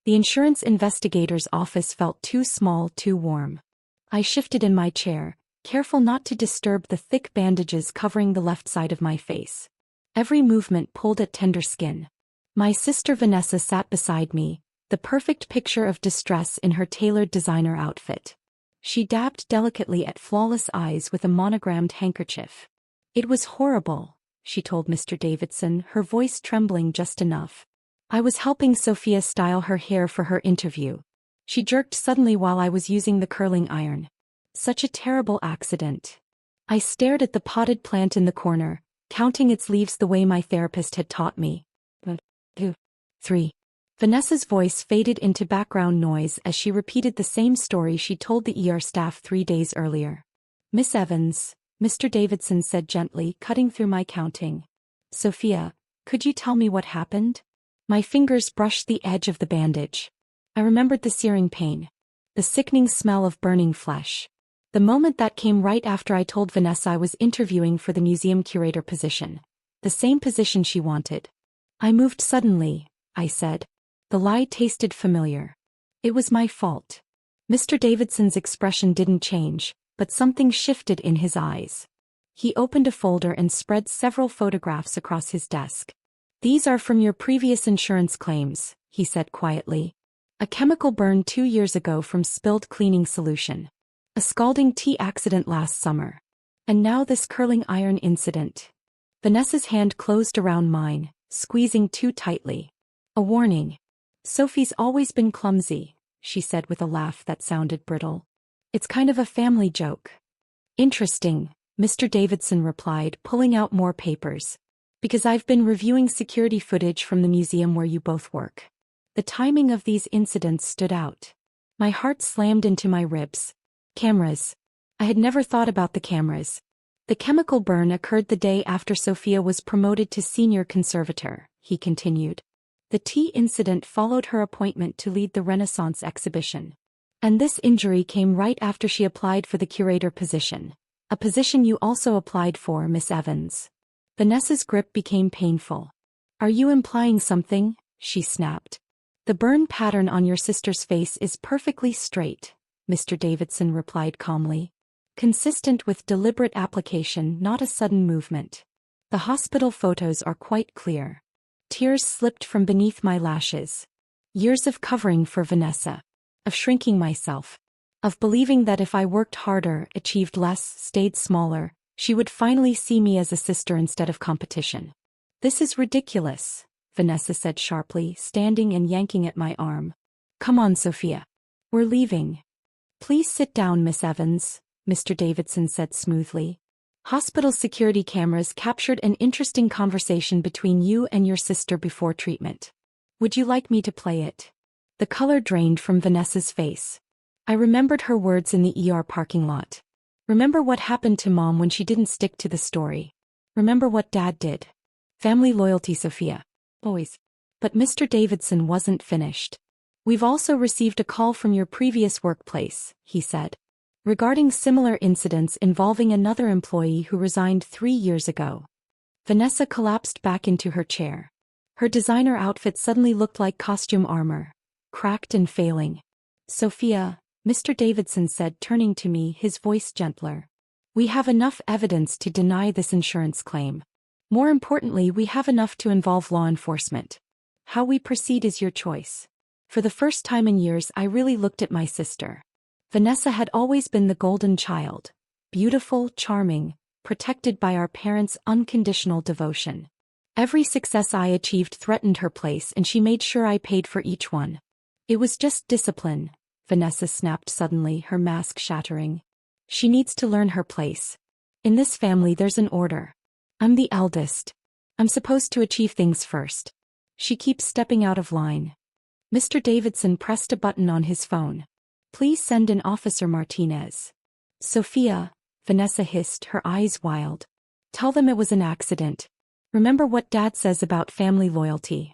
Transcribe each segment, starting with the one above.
The insurance investigator's office felt too small, too warm. I shifted in my chair, careful not to disturb the thick bandages covering the left side of my face. Every movement pulled at tender skin. My sister Vanessa sat beside me, the perfect picture of distress in her tailored designer outfit. She dabbed delicately at flawless eyes with a monogrammed handkerchief. "It was horrible," she told Mr. Davidson, her voice trembling just enough. "I was helping Sophia style her hair for her interview. She jerked suddenly while I was using the curling iron. Such a terrible accident." I stared at the potted plant in the corner, counting its leaves the way my therapist had taught me. 1, 2, 3. Vanessa's voice faded into background noise as she repeated the same story she told the ER staff 3 days earlier. "Miss Evans," Mr. Davidson said gently, cutting through my counting. "Sophia, could you tell me what happened?" My fingers brushed the edge of the bandage. I remembered the searing pain, the sickening smell of burning flesh. The moment that came right after I told Vanessa I was interviewing for the museum curator position. The same position she wanted. "I moved suddenly," I said. The lie tasted familiar. It was my fault. Mr. Davidson's expression didn't change, but something shifted in his eyes. He opened a folder and spread several photographs across his desk. "These are from your previous insurance claims," he said quietly. "A chemical burn 2 years ago from spilled cleaning solution. A scalding tea accident last summer. And now this curling iron incident." Vanessa's hand closed around mine, squeezing too tightly. "A warning. Sophie's always been clumsy," she said with a laugh that sounded brittle. "It's kind of a family joke." "Interesting," Mr. Davidson replied, pulling out more papers. "Because I've been reviewing security footage from the museum where you both work. The timing of these incidents stood out." My heart slammed into my ribs. Cameras. I had never thought about the cameras. "The chemical burn occurred the day after Sophia was promoted to senior conservator," he continued. "The tea incident followed her appointment to lead the Renaissance exhibition. And this injury came right after she applied for the curator position, a position you also applied for, Miss Evans." Vanessa's grip became painful. "Are you implying something?" she snapped. "The burn pattern on your sister's face is perfectly straight," Mr. Davidson replied calmly. "Consistent with deliberate application, not a sudden movement. The hospital photos are quite clear." Tears slipped from beneath my lashes. Years of covering for Vanessa. Of shrinking myself. Of believing that if I worked harder, achieved less, stayed smaller, she would finally see me as a sister instead of competition. "This is ridiculous," Vanessa said sharply, standing and yanking at my arm. "Come on, Sophia. We're leaving." "Please sit down, Miss Evans," Mr. Davidson said smoothly. "Hospital security cameras captured an interesting conversation between you and your sister before treatment. Would you like me to play it?" The color drained from Vanessa's face. I remembered her words in the ER parking lot. Remember what happened to Mom when she didn't stick to the story. Remember what Dad did. Family loyalty, Sophia. Always. But Mr. Davidson wasn't finished. "We've also received a call from your previous workplace," he said. "Regarding similar incidents involving another employee who resigned 3 years ago." Vanessa collapsed back into her chair. Her designer outfit suddenly looked like costume armor. Cracked and failing. "Sophia," Mr. Davidson said, turning to me, his voice gentler. "We have enough evidence to deny this insurance claim. More importantly, we have enough to involve law enforcement. How we proceed is your choice." For the first time in years, I really looked at my sister. Vanessa had always been the golden child. Beautiful, charming, protected by our parents' unconditional devotion. Every success I achieved threatened her place, and she made sure I paid for each one. "It was just discipline," Vanessa snapped suddenly, her mask shattering. "She needs to learn her place. In this family there's an order. I'm the eldest. I'm supposed to achieve things first. She keeps stepping out of line." Mr. Davidson pressed a button on his phone. "Please send in Officer Martinez." "Sophia," Vanessa hissed, her eyes wild. "Tell them it was an accident. Remember what Dad says about family loyalty."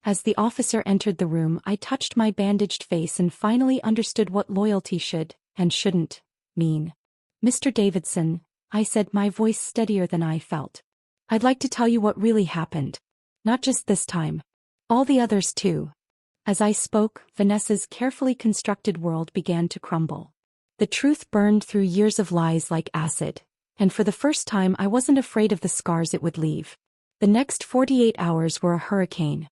As the officer entered the room, I touched my bandaged face and finally understood what loyalty should, and shouldn't, mean. "Mr. Davidson," I said, my voice steadier than I felt. "I'd like to tell you what really happened. Not just this time. All the others too. As I spoke, Vanessa's carefully constructed world began to crumble. The truth burned through years of lies like acid, and for the first time I wasn't afraid of the scars it would leave. The next 48 hours were a hurricane.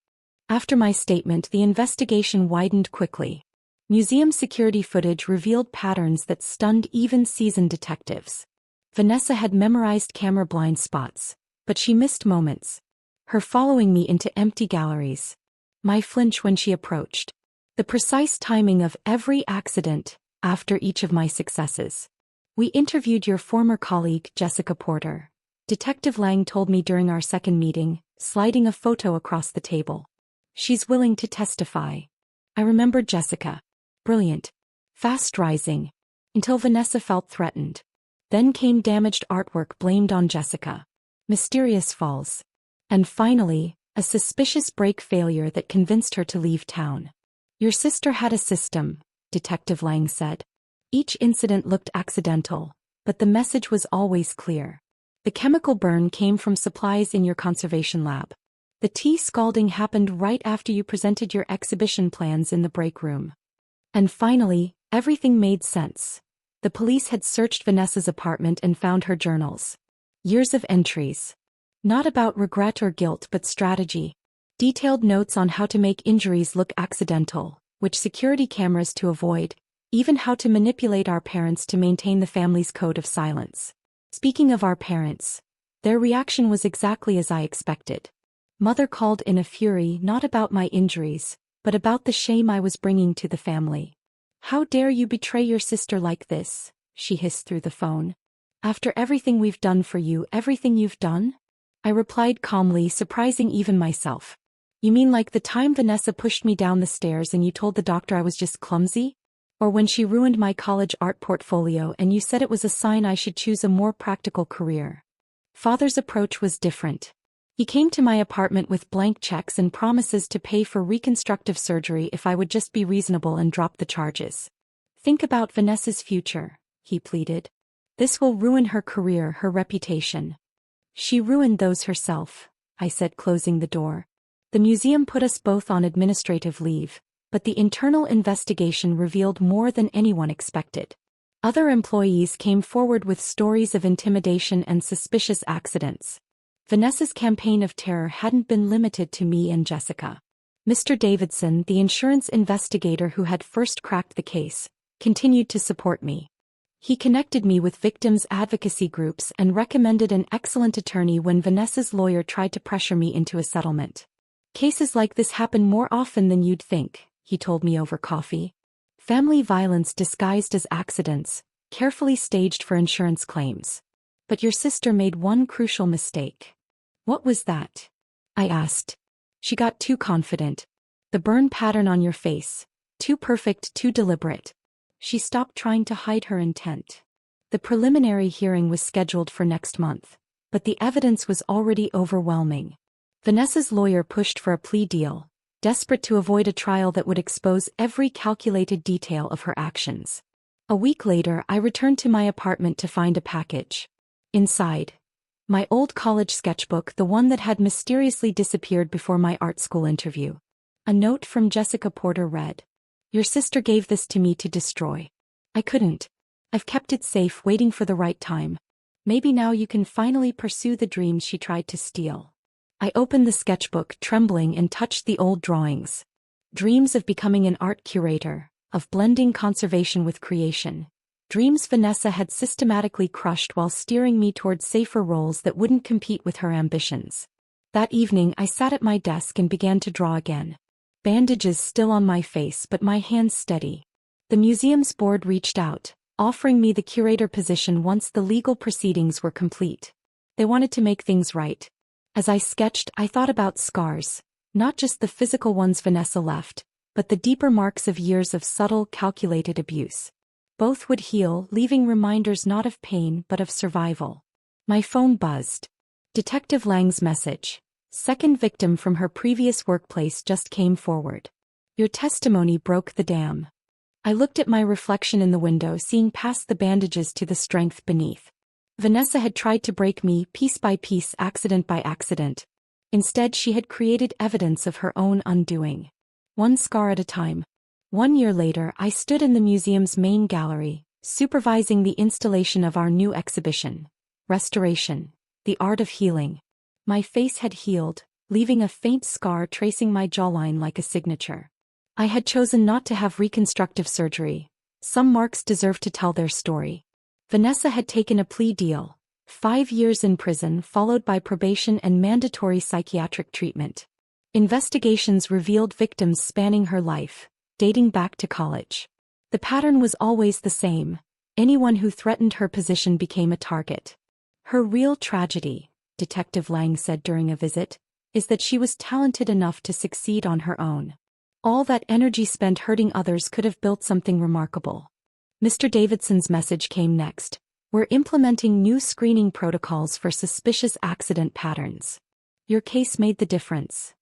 After my statement, the investigation widened quickly. Museum security footage revealed patterns that stunned even seasoned detectives. Vanessa had memorized camera blind spots, but she missed moments. Her following me into empty galleries. My flinch when she approached. The precise timing of every accident after each of my successes. We interviewed your former colleague, Jessica Porter. Detective Lang told me during our second meeting, sliding a photo across the table. She's willing to testify. I remembered Jessica. Brilliant. Fast rising. Until Vanessa felt threatened. Then came damaged artwork blamed on Jessica. Mysterious falls. And finally, a suspicious brake failure that convinced her to leave town. Your sister had a system, Detective Lang said. Each incident looked accidental, but the message was always clear. The chemical burn came from supplies in your conservation lab. The tea scalding happened right after you presented your exhibition plans in the break room. And finally, everything made sense. The police had searched Vanessa's apartment and found her journals. Years of entries. Not about regret or guilt but strategy. Detailed notes on how to make injuries look accidental, which security cameras to avoid, even how to manipulate our parents to maintain the family's code of silence. Speaking of our parents, their reaction was exactly as I expected. Mother called in a fury not about my injuries, but about the shame I was bringing to the family. How dare you betray your sister like this, she hissed through the phone. After everything we've done for you, everything you've done? I replied calmly, surprising even myself. You mean like the time Vanessa pushed me down the stairs and you told the doctor I was just clumsy? Or when she ruined my college art portfolio and you said it was a sign I should choose a more practical career? Father's approach was different. He came to my apartment with blank checks and promises to pay for reconstructive surgery if I would just be reasonable and drop the charges. Think about Vanessa's future, he pleaded. This will ruin her career, her reputation. She ruined those herself, I said, closing the door. The museum put us both on administrative leave, but the internal investigation revealed more than anyone expected. Other employees came forward with stories of intimidation and suspicious accidents. Vanessa's campaign of terror hadn't been limited to me and Jessica. Mr. Davidson, the insurance investigator who had first cracked the case, continued to support me. He connected me with victims' advocacy groups and recommended an excellent attorney when Vanessa's lawyer tried to pressure me into a settlement. Cases like this happen more often than you'd think, he told me over coffee. Family violence disguised as accidents, carefully staged for insurance claims. But your sister made one crucial mistake. What was that? I asked. She got too confident. The burn pattern on your face. Too perfect, too deliberate. She stopped trying to hide her intent. The preliminary hearing was scheduled for next month, but the evidence was already overwhelming. Vanessa's lawyer pushed for a plea deal, desperate to avoid a trial that would expose every calculated detail of her actions. A week later, I returned to my apartment to find a package. Inside, my old college sketchbook, the one that had mysteriously disappeared before my art school interview. A note from Jessica Porter read, "Your sister gave this to me to destroy. I couldn't. I've kept it safe, waiting for the right time. Maybe now you can finally pursue the dreams she tried to steal." I opened the sketchbook, trembling, and touched the old drawings. Dreams of becoming an art curator, of blending conservation with creation. Dreams Vanessa had systematically crushed while steering me toward safer roles that wouldn't compete with her ambitions. That evening I sat at my desk and began to draw again. Bandages still on my face but my hands steady. The museum's board reached out, offering me the curator position once the legal proceedings were complete. They wanted to make things right. As I sketched, I thought about scars, not just the physical ones Vanessa left, but the deeper marks of years of subtle, calculated abuse. Both would heal, leaving reminders not of pain but of survival. My phone buzzed. Detective Lang's message. Second victim from her previous workplace just came forward. Your testimony broke the dam. I looked at my reflection in the window, seeing past the bandages to the strength beneath. Vanessa had tried to break me piece by piece, accident by accident. Instead, she had created evidence of her own undoing. one scar at a time. 1 year later, I stood in the museum's main gallery, supervising the installation of our new exhibition, Restoration, the Art of Healing. My face had healed, leaving a faint scar tracing my jawline like a signature. I had chosen not to have reconstructive surgery. Some marks deserve to tell their story. Vanessa had taken a plea deal, 5 years in prison followed by probation and mandatory psychiatric treatment. Investigations revealed victims spanning her life, dating back to college. The pattern was always the same. Anyone who threatened her position became a target. Her real tragedy, Detective Lang said during a visit, is that she was talented enough to succeed on her own. All that energy spent hurting others could have built something remarkable. Mr. Davidson's message came next. We're implementing new screening protocols for suspicious accident patterns. Your case made the difference.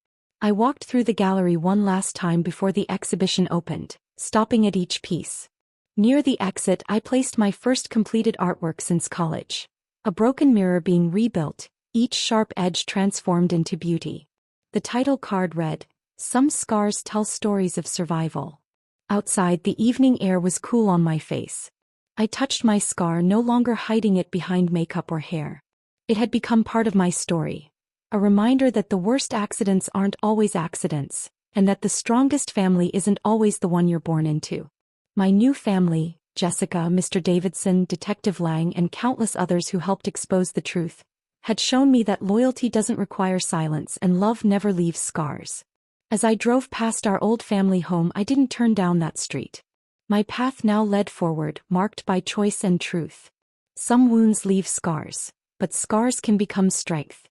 I walked through the gallery one last time before the exhibition opened, stopping at each piece. Near the exit, I placed my first completed artwork since college. A broken mirror being rebuilt, each sharp edge transformed into beauty. The title card read, "Some scars tell stories of survival." Outside, the evening air was cool on my face. I touched my scar, no longer hiding it behind makeup or hair. It had become part of my story. A reminder that the worst accidents aren't always accidents, and that the strongest family isn't always the one you're born into. My new family, Jessica, Mr. Davidson, Detective Lang, and countless others who helped expose the truth, had shown me that loyalty doesn't require silence and love never leaves scars. As I drove past our old family home, I didn't turn down that street. My path now led forward, marked by choice and truth. Some wounds leave scars, but scars can become strength.